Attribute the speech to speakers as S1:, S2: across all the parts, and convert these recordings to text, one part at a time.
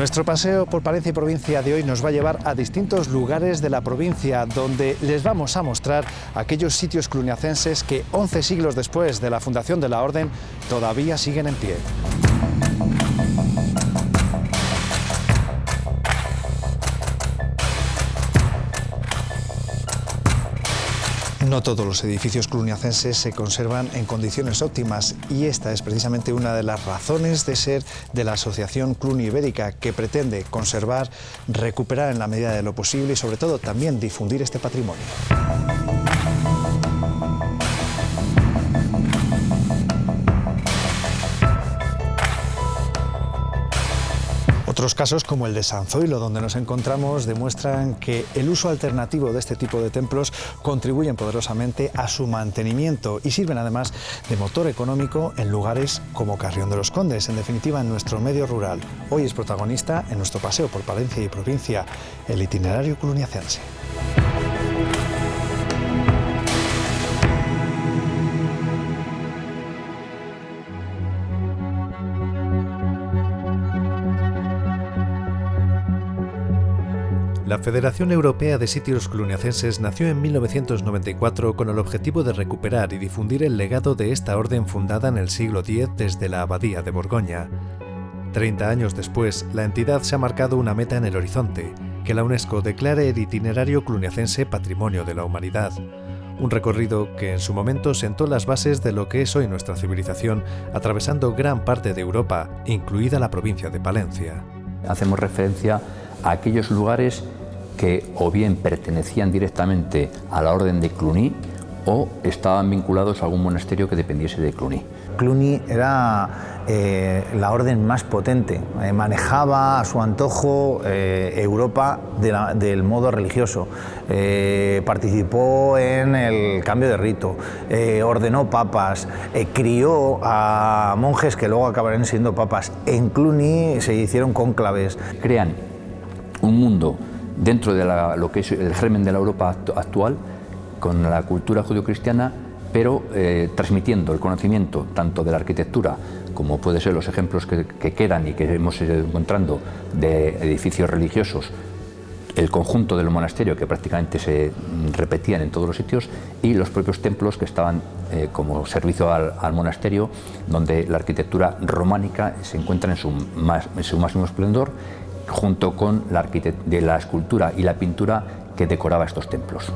S1: Nuestro paseo por Palencia y provincia de hoy nos va a llevar a distintos lugares de la provincia donde les vamos a mostrar aquellos sitios cluniacenses que 11 siglos después de la fundación de la Orden todavía siguen en pie. No todos los edificios cluniacenses se conservan en condiciones óptimas y esta es precisamente una de las razones de ser de la Asociación Cluny Ibérica, que pretende conservar, recuperar en la medida de lo posible y sobre todo también difundir este patrimonio. Otros casos, como el de San Zoilo, donde nos encontramos, demuestran que el uso alternativo de este tipo de templos contribuyen poderosamente a su mantenimiento y sirven además de motor económico en lugares como Carrión de los Condes, en definitiva en nuestro medio rural. Hoy es protagonista en nuestro paseo por Palencia y provincia, el itinerario cluniacense. La Federación Europea de Sitios Cluniacenses nació en 1994 con el objetivo de recuperar y difundir el legado de esta orden fundada en el siglo X desde la Abadía de Borgoña. 30 años después, la entidad se ha marcado una meta en el horizonte, que la UNESCO declare el itinerario cluniacense Patrimonio de la Humanidad. Un recorrido que en su momento sentó las bases de lo que es hoy nuestra civilización, atravesando gran parte de Europa, incluida la provincia de Palencia.
S2: Hacemos referencia a aquellos lugares que o bien pertenecían directamente a la orden de Cluny o estaban vinculados a algún monasterio que dependiese de Cluny.
S3: Cluny era la orden más potente, manejaba a su antojo Europa del modo religioso, participó en el cambio de rito, ordenó papas, crió a monjes que luego acabarían siendo papas. En Cluny se hicieron cónclaves.
S2: Crean un mundo dentro de lo que es el germen de la Europa actual, con la cultura judio-cristiana, pero transmitiendo el conocimiento tanto de la arquitectura, como puede ser los ejemplos que quedan y que hemos ido encontrando de edificios religiosos, el conjunto del monasterio que prácticamente se repetían en todos los sitios, y los propios templos que estaban como servicio al monasterio, donde la arquitectura románica se encuentra en su máximo esplendor, junto con la escultura y la pintura que decoraba estos templos.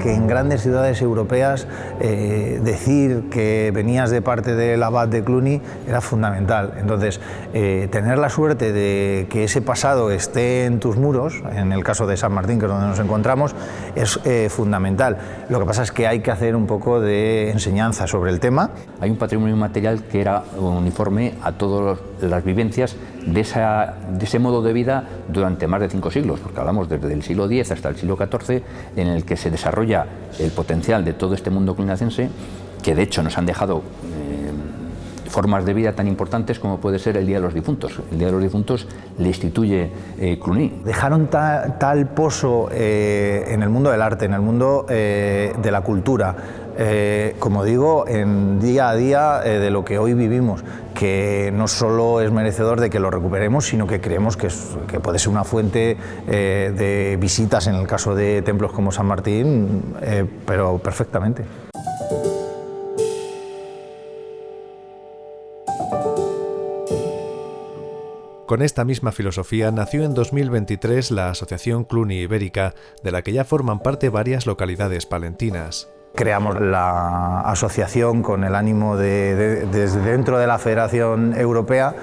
S3: Que en grandes ciudades europeas decir que venías de parte del abad de Cluny era fundamental. Entonces, tener la suerte de que ese pasado esté en tus muros, en el caso de San Martín, que es donde nos encontramos, es fundamental. Lo que pasa es que hay que hacer un poco de enseñanza sobre el tema.
S2: Hay un patrimonio inmaterial que era uniforme a todas las vivencias de ese modo de vida durante más de 5 siglos, porque hablamos desde el siglo X hasta el siglo XIV, en el que se desarrolla el potencial de todo este mundo cluniacense, que de hecho nos han dejado formas de vida tan importantes como puede ser el Día de los Difuntos. El Día de los Difuntos le instituye Cluny.
S3: Dejaron tal pozo en el mundo del arte, en el mundo de la cultura, como digo, en día a día de lo que hoy vivimos, que no solo es merecedor de que lo recuperemos, sino que creemos que puede ser una fuente de visitas en el caso de templos como San Martín, pero perfectamente.
S1: Con esta misma filosofía nació en 2023 la Asociación Cluny Ibérica, de la que ya forman parte varias localidades palentinas.
S3: Creamos la asociación con el ánimo de desde dentro de la Federación Europea,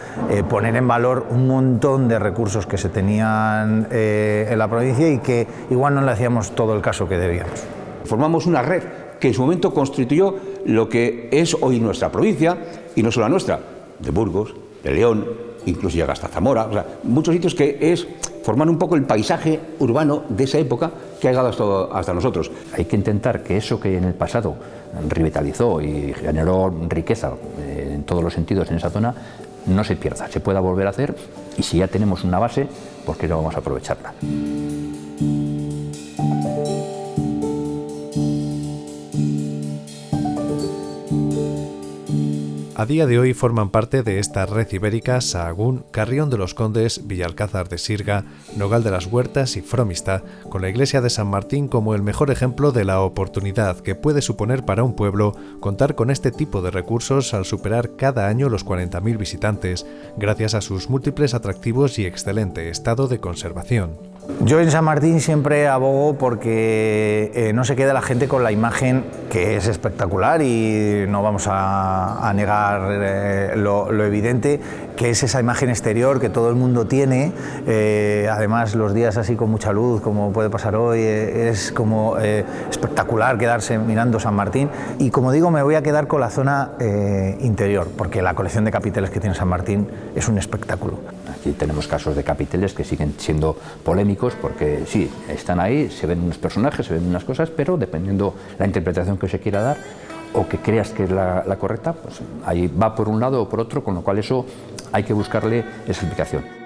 S3: poner en valor un montón de recursos que se tenían en la provincia y que igual no le hacíamos todo el caso que debíamos.
S4: Formamos una red que en su momento constituyó lo que es hoy nuestra provincia, y no solo la nuestra, de Burgos, de León, incluso llega hasta Zamora, o sea, muchos sitios que forman un poco el paisaje urbano de esa época que ha llegado hasta nosotros.
S2: Hay que intentar que eso que en el pasado revitalizó y generó riqueza en todos los sentidos en esa zona no se pierda, se pueda volver a hacer, y si ya tenemos una base, ¿por qué no vamos a aprovecharla?
S1: A día de hoy forman parte de esta red ibérica Sahagún, Carrión de los Condes, Villalcázar de Sirga, Nogal de las Huertas y Fromista, con la iglesia de San Martín como el mejor ejemplo de la oportunidad que puede suponer para un pueblo contar con este tipo de recursos al superar cada año los 40.000 visitantes, gracias a sus múltiples atractivos y excelente estado de conservación.
S3: Yo en San Martín siempre abogo porque no se quede la gente con la imagen, que es espectacular y no vamos a negar lo evidente, que es esa imagen exterior que todo el mundo tiene. Además, los días así con mucha luz, como puede pasar hoy, es como espectacular quedarse mirando San Martín. Y como digo, me voy a quedar con la zona interior, porque la colección de capiteles que tiene San Martín es un espectáculo.
S2: Aquí tenemos casos de capiteles que siguen siendo polémicos porque sí, están ahí, se ven unos personajes, se ven unas cosas, pero dependiendo la interpretación que se quiera dar o que creas que es la correcta, pues ahí va por un lado o por otro, con lo cual eso hay que buscarle esa explicación.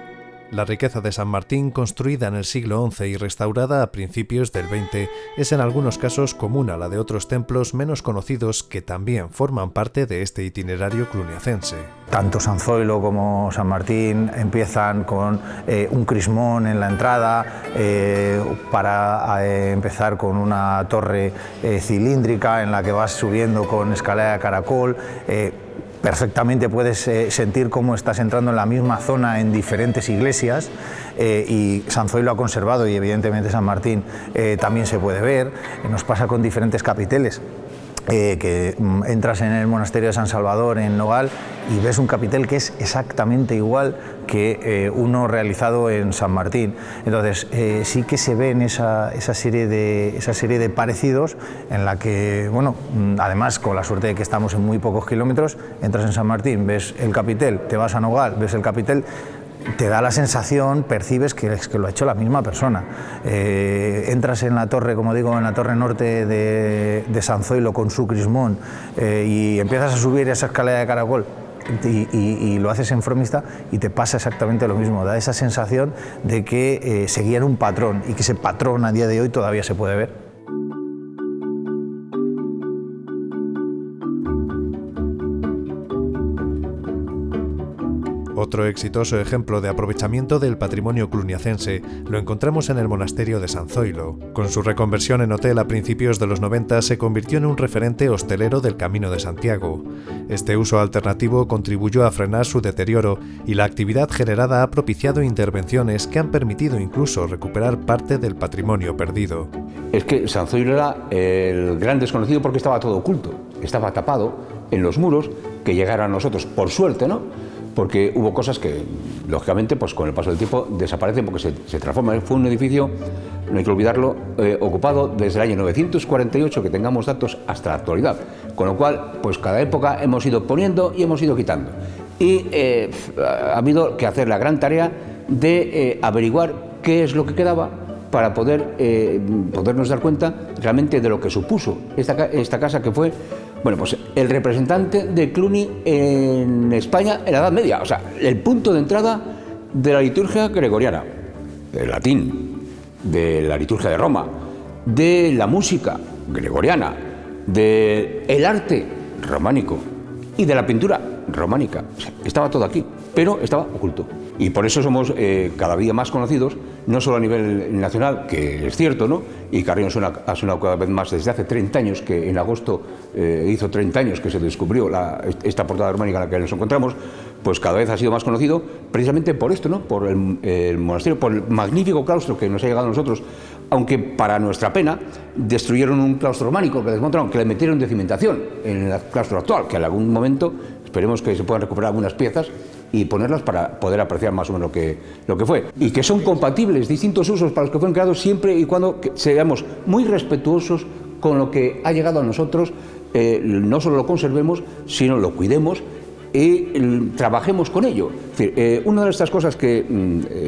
S1: La riqueza de San Martín, construida en el siglo XI y restaurada a principios del XX, es en algunos casos común a la de otros templos menos conocidos que también forman parte de este itinerario cluniacense.
S3: Tanto San Zoilo como San Martín empiezan con un crismón en la entrada, para empezar con una torre cilíndrica en la que vas subiendo con escalera de caracol. Perfectamente puedes sentir cómo estás entrando en la misma zona en diferentes iglesias, y San Zoilo ha conservado, y evidentemente San Martín también se puede ver. Nos pasa con diferentes capiteles. Que entras en el monasterio de San Salvador en Nogal y ves un capitel que es exactamente igual que uno realizado en San Martín. Entonces sí que se ven esa serie de parecidos en la que, bueno, además con la suerte de que estamos en muy pocos kilómetros, entras en San Martín, ves el capitel, te vas a Nogal, ves el capitel, te da la sensación, percibes que lo ha hecho la misma persona. Entras en la torre, como digo, en la torre norte de San Zoilo con su crismón, y empiezas a subir esa escalera de caracol y lo haces en Fromista y te pasa exactamente lo mismo. Da esa sensación de que seguían un patrón y que ese patrón a día de hoy todavía se puede ver.
S1: Otro exitoso ejemplo de aprovechamiento del patrimonio cluniacense lo encontramos en el monasterio de San Zoilo. Con su reconversión en hotel a principios de los 90 se convirtió en un referente hostelero del Camino de Santiago. Este uso alternativo contribuyó a frenar su deterioro y la actividad generada ha propiciado intervenciones que han permitido incluso recuperar parte del patrimonio perdido.
S4: Es que San Zoilo era el gran desconocido porque estaba todo oculto, estaba tapado en los muros que llegaron a nosotros, por suerte, ¿no? Porque hubo cosas que, lógicamente, pues con el paso del tiempo desaparecen porque se transforman. Fue un edificio, no hay que olvidarlo, ocupado desde el año 948, que tengamos datos, hasta la actualidad. Con lo cual, pues cada época hemos ido poniendo y hemos ido quitando. Y ha habido que hacer la gran tarea de averiguar qué es lo que quedaba para podernos dar cuenta realmente de lo que supuso esta casa, que fue, bueno, pues el representante de Cluny en España en la Edad Media, o sea, el punto de entrada de la liturgia gregoriana, del latín, de la liturgia de Roma, de la música gregoriana, del arte románico y de la pintura románica. O sea, estaba todo aquí, pero estaba oculto. Y por eso somos cada día más conocidos, no solo a nivel nacional, que es cierto, ¿no? Y Carrión ha sonado cada vez más desde hace 30 años, que en agosto hizo 30 años que se descubrió esta portada románica en la que nos encontramos, pues cada vez ha sido más conocido precisamente por esto, ¿no? Por el monasterio, por el magnífico claustro que nos ha llegado a nosotros, aunque para nuestra pena destruyeron un claustro románico que desmontaron, que le metieron de cimentación en el claustro actual, que en algún momento esperemos que se puedan recuperar algunas piezas y ponerlas para poder apreciar más o menos lo que fue. Y que son compatibles distintos usos para los que fueron creados, siempre y cuando seamos muy respetuosos con lo que ha llegado a nosotros, no solo lo conservemos, sino lo cuidemos y trabajemos con ello. Es decir, una de estas cosas que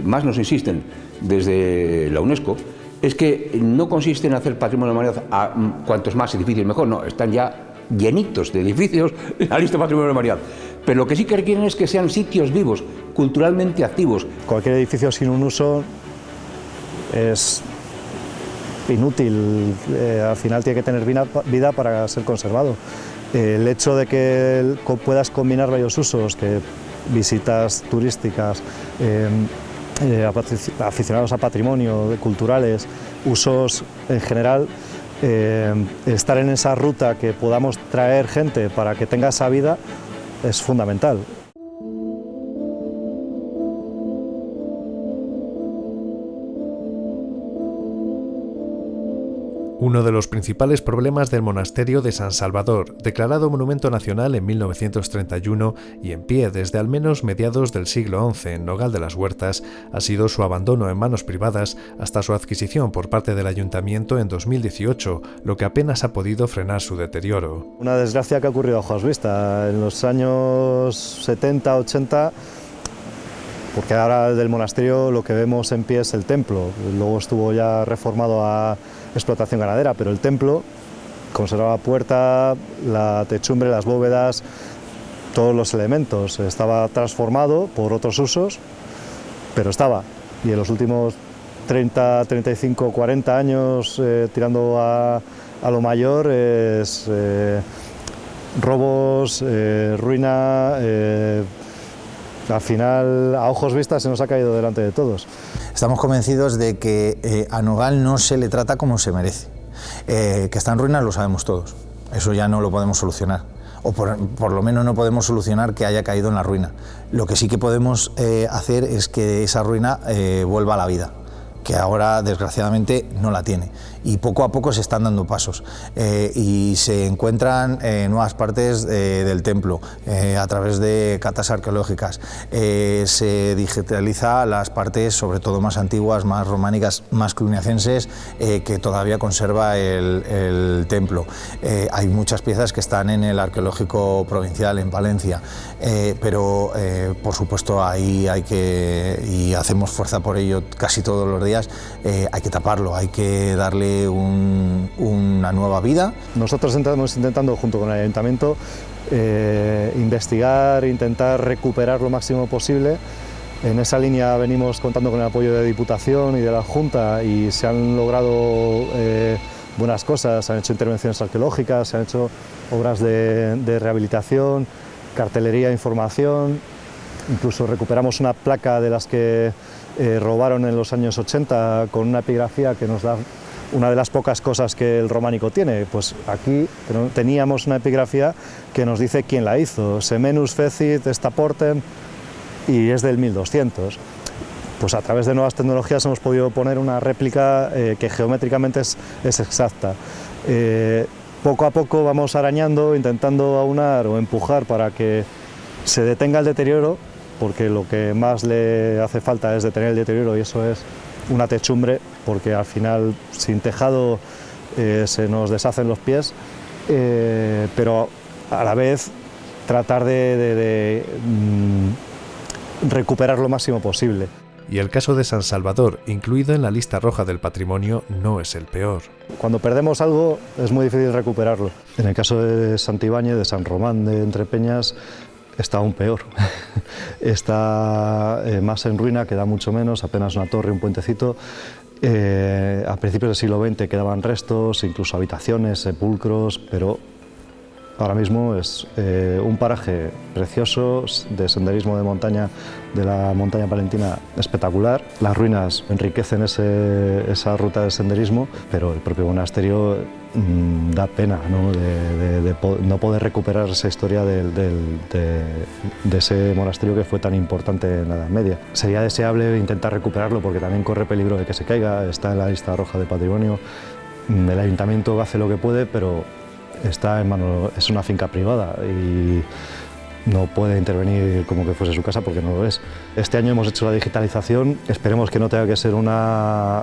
S4: más nos insisten desde la UNESCO es que no consiste en hacer patrimonio de la humanidad a cuantos más edificios mejor, no, están ya llenitos de edificios en la lista de patrimonio de la humanidad. Pero lo que sí que requieren es que sean sitios vivos, culturalmente activos.
S5: Cualquier edificio sin un uso es inútil, al final tiene que tener vida para ser conservado. El hecho de que puedas combinar varios usos, que visitas turísticas, aficionados a patrimonio, culturales, usos en general, estar en esa ruta, que podamos traer gente para que tenga esa vida, es fundamental.
S1: Uno de los principales problemas del monasterio de San Salvador, declarado Monumento Nacional en 1931 y en pie desde al menos mediados del siglo XI en Nogal de las Huertas, ha sido su abandono en manos privadas hasta su adquisición por parte del Ayuntamiento en 2018, lo que apenas ha podido frenar su deterioro.
S5: Una desgracia que ha ocurrido a ojos vista. En los años 70, 80, porque ahora del monasterio lo que vemos en pie es el templo, luego estuvo ya reformado a explotación ganadera, pero el templo conservaba la puerta, la techumbre, las bóvedas, todos los elementos. Estaba transformado por otros usos, pero estaba. Y en los últimos 30, 35, 40 años, tirando a lo mayor, es robos, ruina. Al final, a ojos vistas, se nos ha caído delante de todos.
S3: Estamos convencidos de que a Nogal no se le trata como se merece. Que está en ruinas lo sabemos todos, eso ya no lo podemos solucionar, o por lo menos no podemos solucionar que haya caído en la ruina. Lo que sí que podemos hacer es que esa ruina vuelva a la vida, que ahora desgraciadamente no la tiene, y poco a poco se están dando pasos y se encuentran nuevas partes del templo a través de catas arqueológicas, se digitaliza las partes sobre todo más antiguas, más románicas, más cluniacenses, que todavía conserva el templo. Hay muchas piezas que están en el arqueológico provincial en Palencia, pero por supuesto ahí hay que, y hacemos fuerza por ello casi todos los días, hay que taparlo, hay que darle una nueva vida.
S5: Nosotros estamos intentando, junto con el Ayuntamiento, investigar, intentar recuperar lo máximo posible. En esa línea venimos contando con el apoyo de Diputación y de la Junta, y se han logrado buenas cosas. Se han hecho intervenciones arqueológicas, se han hecho obras de rehabilitación, cartelería, información. Incluso recuperamos una placa de las que robaron en los años 80 con una epigrafía que nos da una de las pocas cosas que el románico tiene. Pues aquí teníamos una epigrafía que nos dice quién la hizo, Semenus fecit esta portem, y es del 1200. Pues a través de nuevas tecnologías hemos podido poner una réplica que geométricamente es exacta. Poco a poco vamos arañando, intentando aunar o empujar para que se detenga el deterioro, porque lo que más le hace falta es detener el deterioro, y eso es una techumbre, porque al final sin tejado se nos deshacen los pies, pero a la vez tratar de recuperar lo máximo posible.
S1: Y el caso de San Salvador, incluido en la lista roja del patrimonio, no es el peor.
S5: Cuando perdemos algo es muy difícil recuperarlo. En el caso de Santibáñez, de San Román de Entrepeñas, está aún peor. Está más en ruina, queda mucho menos, apenas una torre, un puentecito. A principios del siglo XX quedaban restos, incluso habitaciones, sepulcros, pero ahora mismo es un paraje precioso de senderismo de montaña, de la montaña palentina, espectacular. Las ruinas enriquecen esa ruta de senderismo, pero el propio monasterio da pena, ¿no? De no poder recuperar esa historia de ese monasterio que fue tan importante en la Edad Media. Sería deseable intentar recuperarlo, porque también corre peligro de que se caiga, está en la lista roja de patrimonio. El ayuntamiento hace lo que puede, pero está en manos, es una finca privada y no puede intervenir como que fuese su casa, porque no lo es. Este año hemos hecho la digitalización, esperemos que no tenga que ser una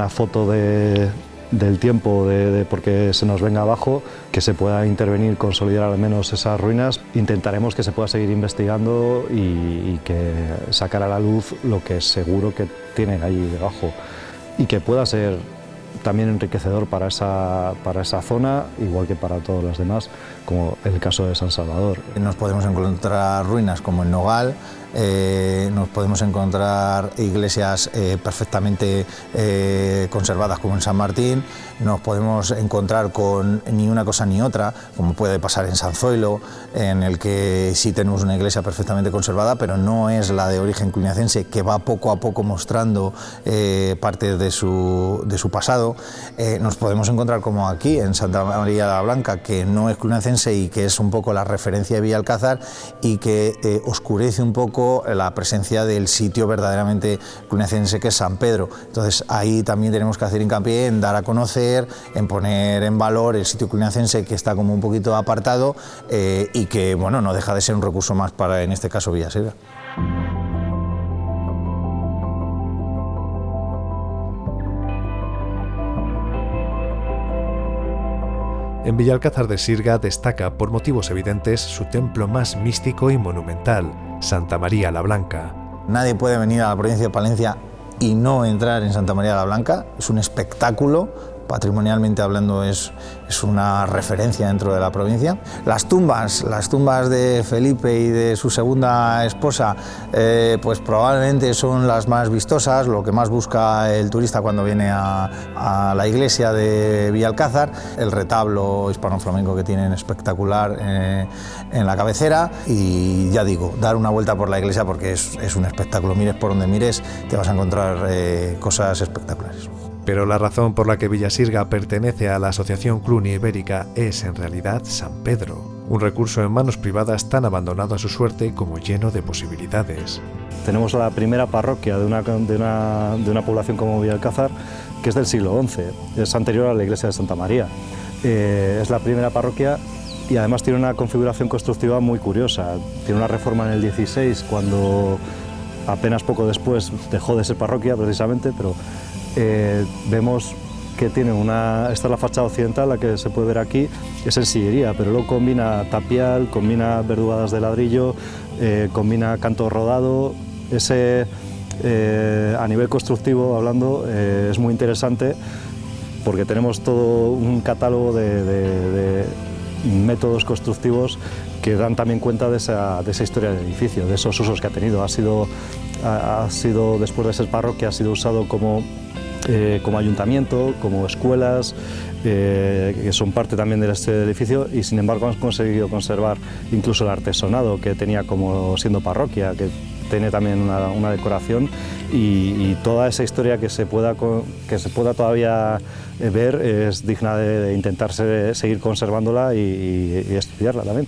S5: foto del tiempo porque se nos venga abajo, que se pueda intervenir, consolidar al menos esas ruinas. Intentaremos que se pueda seguir investigando y que sacar a la luz lo que seguro que tienen ahí debajo, y que pueda ser también enriquecedor para esa zona, igual que para todas las demás, como el caso de San Salvador.
S3: Nos podemos encontrar ruinas como en Nogal, nos podemos encontrar iglesias perfectamente conservadas como en San Martín, nos podemos encontrar con ni una cosa ni otra, como puede pasar en San Zoilo, en el que sí tenemos una iglesia perfectamente conservada, pero no es la de origen cluniacense, que va poco a poco mostrando parte de su pasado. Nos podemos encontrar como aquí, en Santa María la Blanca, que no es cluniacense y que es un poco la referencia de Villalcázar y que oscurece un poco la presencia del sitio verdaderamente cluniacense, que es San Pedro. Entonces ahí también tenemos que hacer hincapié en dar a conocer, en poner en valor el sitio cluniacense, que está como un poquito apartado y que, bueno, no deja de ser un recurso más para, en este caso, Villasirga.
S1: En Villalcázar de Sirga destaca, por motivos evidentes, su templo más místico y monumental, Santa María la Blanca.
S3: Nadie puede venir a la provincia de Palencia y no entrar en Santa María la Blanca. Es un espectáculo, patrimonialmente hablando es una referencia dentro de la provincia. Las tumbas de Felipe y de su segunda esposa, pues probablemente son las más vistosas, lo que más busca el turista cuando viene a la iglesia de Villalcázar. El retablo hispano-flamenco que tienen espectacular en la cabecera, y ya digo, dar una vuelta por la iglesia porque es un espectáculo. Mires por donde mires, te vas a encontrar cosas espectaculares.
S1: Pero la razón por la que Villasirga pertenece a la Asociación Cluny Ibérica es en realidad San Pedro, un recurso en manos privadas tan abandonado a su suerte como lleno de posibilidades.
S5: Tenemos la primera parroquia de una población como Villalcázar, que es del siglo XI, es anterior a la iglesia de Santa María. Es la primera parroquia y además tiene una configuración constructiva muy curiosa. Tiene una reforma en el 16, cuando apenas poco después dejó de ser parroquia precisamente, pero vemos que tiene esta es la fachada occidental, la que se puede ver aquí, es en sillería, pero luego combina tapial, combina verdugadas de ladrillo, combina canto rodado. A nivel constructivo hablando, es muy interesante porque tenemos todo un catálogo de métodos constructivos que dan también cuenta de esa historia del edificio, de esos usos que ha tenido. Ha sido, después de ser parroquia, ha sido usado como ayuntamiento, como escuelas, que son parte también de este edificio, y sin embargo hemos conseguido conservar incluso el artesonado que tenía como siendo parroquia, que tiene también una decoración, y toda esa historia que se pueda todavía ver es digna de intentar seguir conservándola y estudiarla también.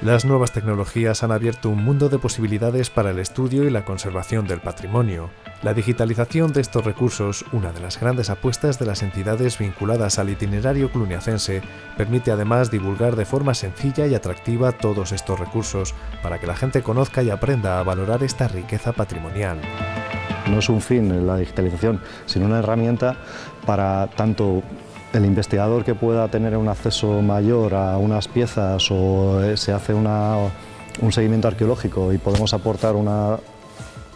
S1: Las nuevas tecnologías han abierto un mundo de posibilidades para el estudio y la conservación del patrimonio. La digitalización de estos recursos, una de las grandes apuestas de las entidades vinculadas al itinerario cluniacense, permite además divulgar de forma sencilla y atractiva todos estos recursos para que la gente conozca y aprenda a valorar esta riqueza patrimonial.
S5: No es un fin la digitalización, sino una herramienta para tanto el investigador que pueda tener un acceso mayor a unas piezas, o se hace un seguimiento arqueológico y podemos aportar una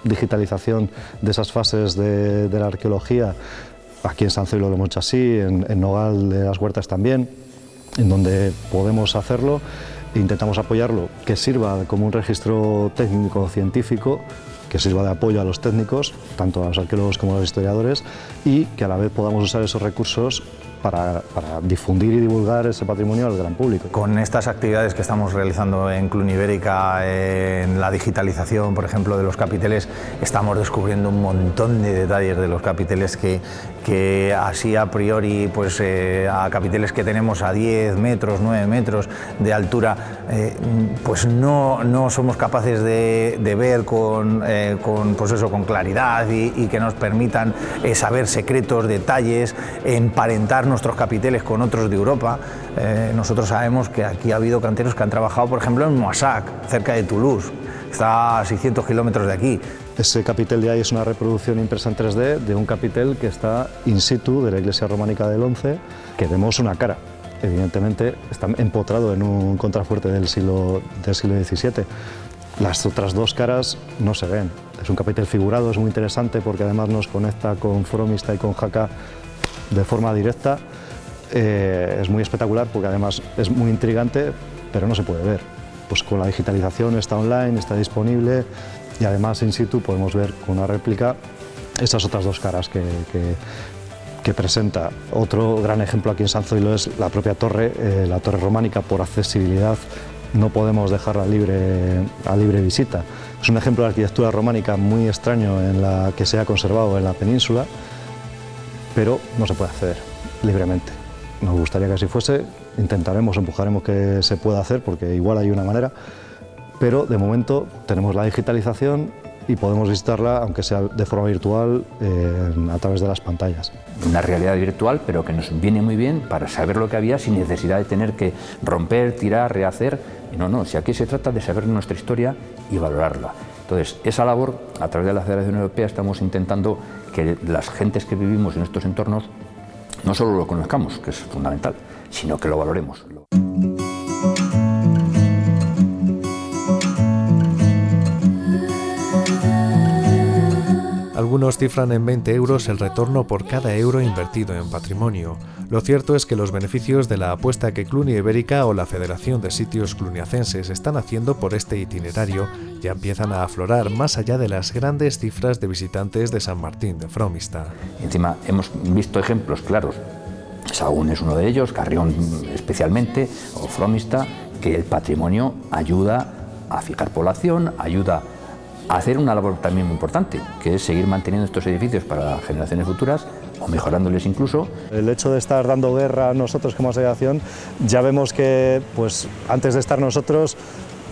S5: digitalización de esas fases de la arqueología. Aquí en San Zoilo lo hemos hecho así, en Nogal de las Huertas también, en donde podemos hacerlo e intentamos apoyarlo, que sirva como un registro técnico-científico, que sirva de apoyo a los técnicos, tanto a los arqueólogos como a los historiadores, y que a la vez podamos usar esos recursos para difundir y divulgar ese patrimonio al gran público.
S3: Con estas actividades que estamos realizando en Cluny Ibérica, en la digitalización, por ejemplo, de los capiteles, estamos descubriendo un montón de detalles de los capiteles que así a priori, pues a capiteles que tenemos a 10 metros, 9 metros de altura, pues no somos capaces de ver con claridad y que nos permitan saber secretos, detalles, emparentar nuestros capiteles con otros de Europa. Nosotros sabemos que aquí ha habido canteros que han trabajado, por ejemplo, en Moissac, cerca de Toulouse, está a 600 kilómetros de aquí.
S5: Ese capitel de ahí es una reproducción impresa en 3D de un capitel que está in situ de la iglesia románica del XI, que vemos una cara. evidentemente está empotrado en un contrafuerte del siglo XVII. Las otras dos caras no se ven. Es un capitel figurado, es muy interesante porque además nos conecta con Fromista y con Jaca de forma directa. Es muy espectacular porque además es muy intrigante, pero no se puede ver. Pues con la digitalización está online, está disponible y además in situ podemos ver con una réplica esas otras dos caras que presenta. Otro gran ejemplo aquí en San Zoilo es la propia torre, la torre románica. Por accesibilidad no podemos dejarla a libre visita. Es un ejemplo de arquitectura románica muy extraño en la que se ha conservado en la península, pero no se puede acceder libremente. Nos gustaría que así fuese, intentaremos, empujaremos que se pueda hacer porque igual hay una manera, pero de momento tenemos la digitalización y podemos visitarla, aunque sea de forma virtual, a través de las pantallas.
S2: Una realidad virtual, pero que nos viene muy bien para saber lo que había sin necesidad de tener que romper, tirar, rehacer. No, si aquí se trata de saber nuestra historia y valorarla. Entonces, esa labor, a través de la Federación Europea, estamos intentando que las gentes que vivimos en estos entornos no solo lo conozcamos, que es fundamental, sino que lo valoremos.
S1: Algunos cifran en 20 euros el retorno por cada euro invertido en patrimonio. Lo cierto es que los beneficios de la apuesta que Cluny Ibérica o la Federación de Sitios Cluniacenses están haciendo por este itinerario ya empiezan a aflorar más allá de las grandes cifras de visitantes de San Martín de Fromista.
S2: Encima hemos visto ejemplos claros. Sahagún es uno de ellos, Carrión especialmente, o Fromista, que el patrimonio ayuda a fijar población, ayuda a hacer una labor también muy importante, que es seguir manteniendo estos edificios para generaciones futuras o mejorándoles incluso.
S5: El hecho de estar dando guerra a nosotros como asociación, ya vemos que pues, antes de estar nosotros,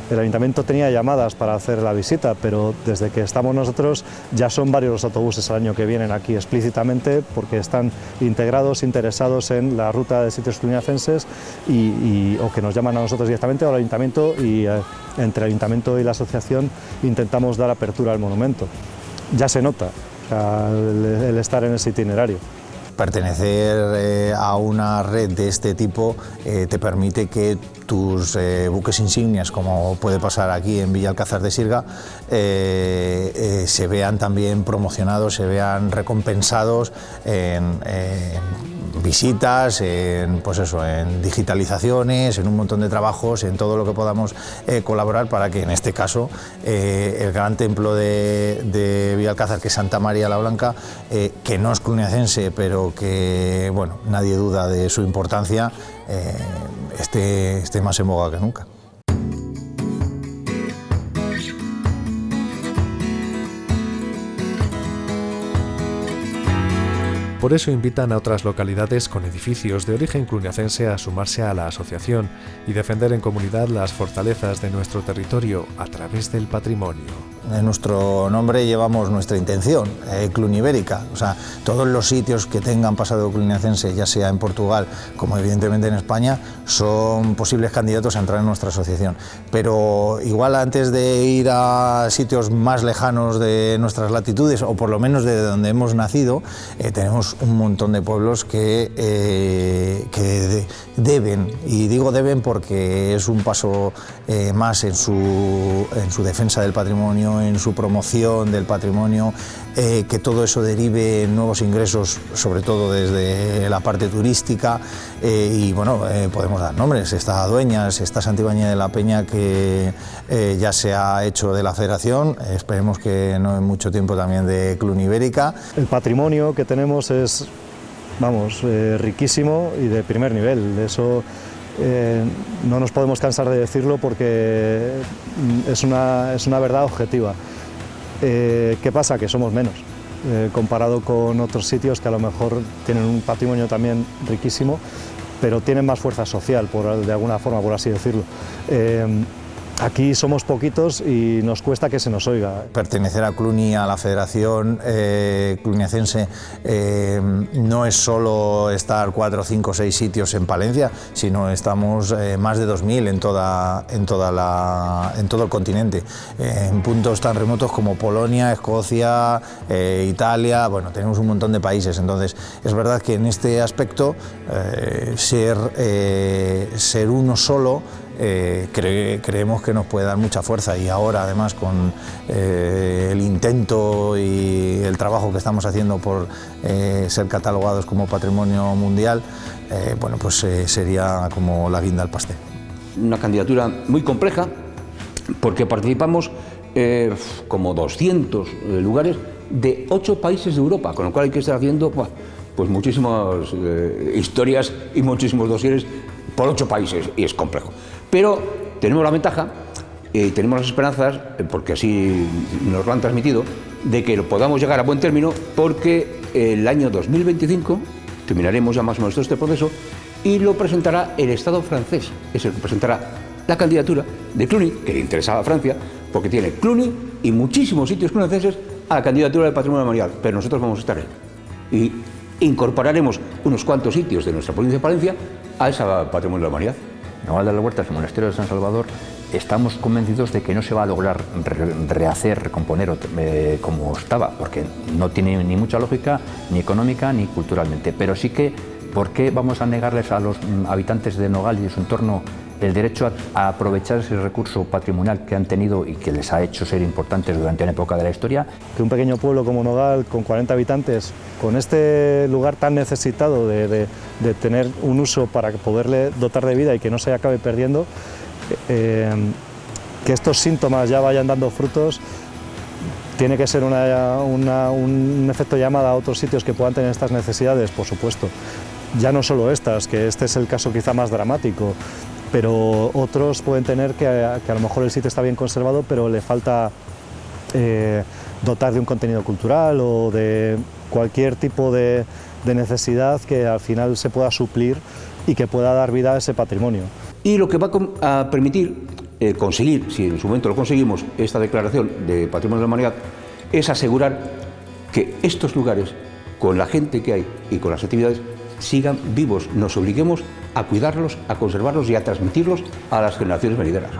S5: el ayuntamiento tenía llamadas para hacer la visita, pero desde que estamos nosotros ya son varios los autobuses al año que vienen aquí explícitamente porque están integrados, interesados en la ruta de sitios cluniacenses o que nos llaman a nosotros directamente o al ayuntamiento y entre el ayuntamiento y la asociación intentamos dar apertura al monumento. Ya se nota el estar en ese itinerario.
S3: Pertenecer a una red de este tipo te permite que tus buques insignias, como puede pasar aquí en Villalcázar de Sirga, se vean también promocionados, se vean recompensados en visitas, pues en digitalizaciones, en un montón de trabajos, en todo lo que podamos colaborar para que en este caso el gran templo de Villalcázar, que es Santa María la Blanca, que no es cluniacense, pero que bueno, nadie duda de su importancia, esté más en boga que nunca.
S1: Por eso invitan a otras localidades con edificios de origen cluniacense a sumarse a la asociación y defender en comunidad las fortalezas de nuestro territorio a través del patrimonio.
S3: En nuestro nombre llevamos nuestra intención, Cluny Ibérica. O sea, todos los sitios que tengan pasado cluniacense, ya sea en Portugal como evidentemente en España, son posibles candidatos a entrar en nuestra asociación. Pero igual antes de ir a sitios más lejanos de nuestras latitudes, o por lo menos de donde hemos nacido, tenemos un montón de pueblos que deben, y digo deben porque es un paso más en su defensa del patrimonio, en su promoción del patrimonio, que todo eso derive en nuevos ingresos, sobre todo desde la parte turística, y bueno, podemos dar nombres, está Dueñas, está Santibáñez de la Peña, que ya se ha hecho de la Federación, esperemos que no en mucho tiempo también de Cluny Ibérica.
S5: El patrimonio que tenemos es, vamos, riquísimo y de primer nivel, eso no nos podemos cansar de decirlo porque es una verdad objetiva. ¿Qué pasa? Que somos menos comparado con otros sitios que a lo mejor tienen un patrimonio también riquísimo, pero tienen más fuerza social, de alguna forma, por así decirlo. aquí somos poquitos y nos cuesta que se nos oiga.
S3: Pertenecer a Cluny, a la Federación Cluniacense, no es solo estar 4, 5, 6 sitios en Palencia, sino estamos más de 2000 en todo el continente, en puntos tan remotos como Polonia, Escocia, Italia. Bueno, tenemos un montón de países, entonces es verdad que en este aspecto ser uno solo creemos que nos puede dar mucha fuerza, y ahora además con el intento y el trabajo que estamos haciendo por ser catalogados como patrimonio mundial, bueno, pues sería como la guinda al pastel.
S4: Una candidatura muy compleja porque participamos como 200 lugares de 8 países de Europa, con lo cual hay que estar haciendo pues muchísimas historias y muchísimos dosieres por 8 países, y es complejo. Pero tenemos la ventaja y tenemos las esperanzas, porque así nos lo han transmitido, de que podamos llegar a buen término, porque el año 2025 terminaremos ya más o menos todo este proceso y lo presentará el Estado francés. Es el que presentará la candidatura de Cluny, que le interesaba a Francia, porque tiene Cluny y muchísimos sitios cluniacenses a la candidatura del patrimonio mundial, pero nosotros vamos a estar ahí. Y incorporaremos unos cuantos sitios de nuestra provincia de Palencia a ese patrimonio de la humanidad.
S2: Nogal de las Huertas, el monasterio de San Salvador, estamos convencidos de que no se va a lograr rehacer, recomponer como estaba, porque no tiene ni mucha lógica, ni económica, ni culturalmente. Pero sí que, ¿por qué vamos a negarles a los habitantes de Nogal y de su entorno el derecho a aprovechar ese recurso patrimonial que han tenido y que les ha hecho ser importantes durante una época de la historia?
S5: Que un pequeño pueblo como Nogal, con 40 habitantes, con este lugar tan necesitado de tener un uso para poderle dotar de vida y que no se acabe perdiendo, que estos síntomas ya vayan dando frutos, tiene que ser un efecto llamada a otros sitios que puedan tener estas necesidades, por supuesto. Ya no solo estas, que este es el caso quizá más dramático, pero otros pueden tener que a lo mejor el sitio está bien conservado, pero le falta dotar de un contenido cultural o de cualquier tipo de necesidad que al final se pueda suplir y que pueda dar vida a ese patrimonio.
S4: Y lo que va a permitir conseguir, si en su momento lo conseguimos, esta declaración de Patrimonio de la Humanidad, es asegurar que estos lugares, con la gente que hay y con las actividades, sigan vivos, nos obliguemos a cuidarlos, a conservarlos y a transmitirlos a las generaciones venideras.